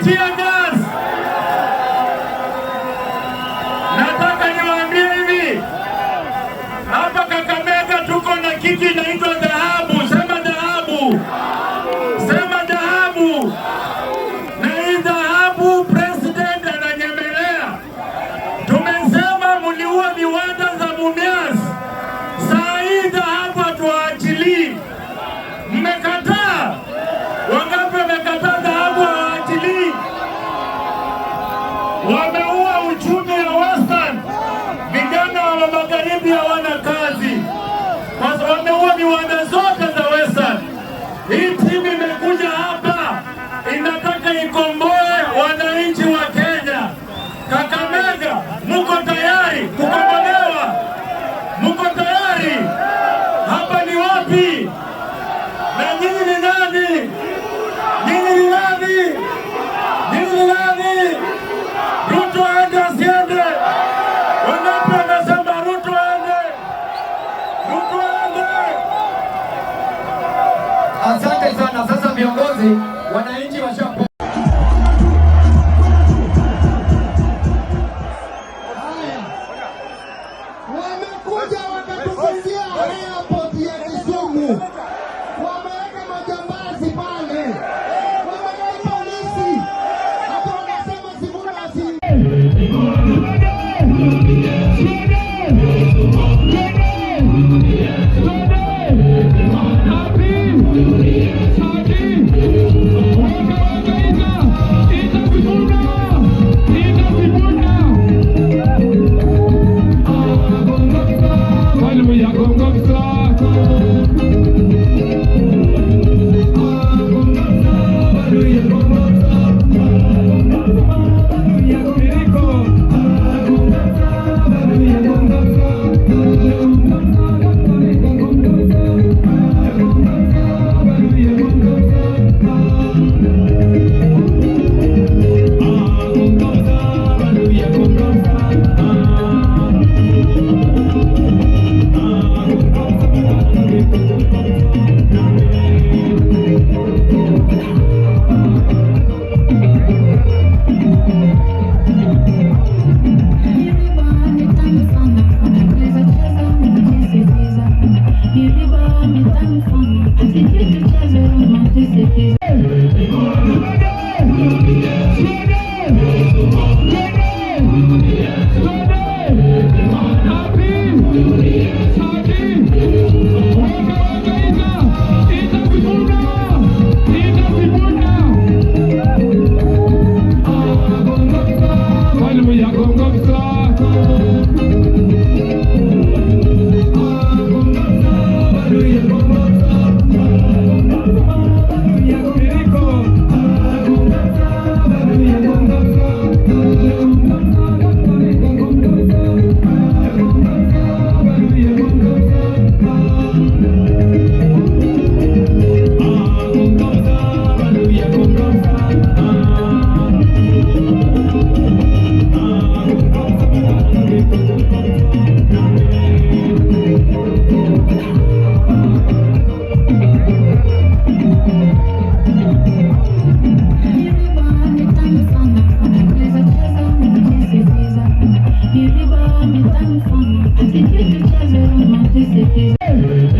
tear gas. Nataka niwaambie hivi, hapa Kakamega tuko na kitu inaitwa dhahabu. Sema dhahabu, sema dhahabu. Na hii dhahabu president ananyemelea. Tumesema mliua viwanda za Mumias, saa hii dhahabu hatuachili. Mmekataa. Wangapi wamekataa dhahabu hawaachili? Wameua uchumi ya Western. Vijana wa magharibi hawana kazi. Wameua viwanda zote za Western. Hii timu imekuja hapa inataka ikomboe wananchi wa Kenya. Kakamega, muko tayari kukombolewa? Muko tayari? Hapa ni wapi? Na nyinyi ni nani? Nyinyi ni nani? Nyinyi ni nani? Ruto aende asiende? Wangapi wanasema Ruto aende? Ruto aende? Asante sana. Sasa viongozi, wananchi washapo. Wamekuja wakatuvizia airport ya Kisumu. Wameweka majambazi pale. Wameweka polisi. Hata wanasema Sifuna asi. Yeah.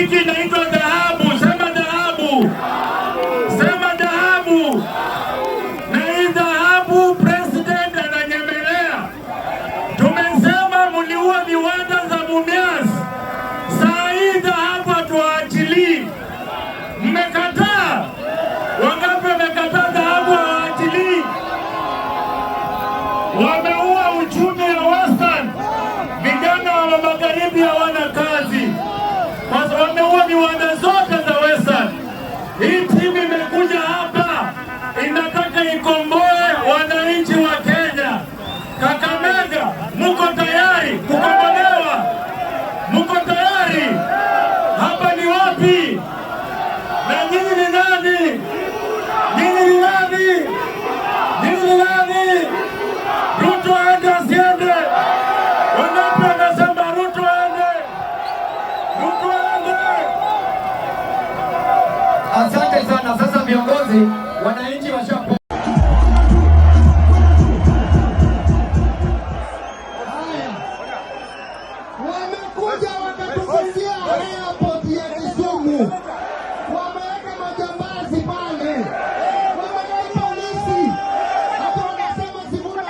kitu inaitwa dhahabu. Sema dhahabu, sema dhahabu. Na hii dhahabu president ananyemelea. Tumesema mliua viwanda za Mumias, saa hii dhahabu hatuwaachilii. Mmekataa. Wangapi wamekataa dhahabu hawaachilii? Wameua uchumi wa Western. Vijana wa magharibi hawana kazi. Wameua viwanda zote za Western. Hii timu imekuja hapa inataka ikomboe wananchi wa Kenya. Kakamega, muko tayari kukombolewa? Muko tayari? Hapa ni wapi? Na nyinyi ni nani? Nyinyi ni nani? Nyinyi ni nani? Ruto aende asiende? Wangapi wanasema Ruto aende? Ruto aende! Asante sana. Sasa viongozi, wananchi washapo. Wamekuja wakatuvizia airport ya Kisumu, wameweka majambazi pale, wameweka polisi, hata wanasema Sifuna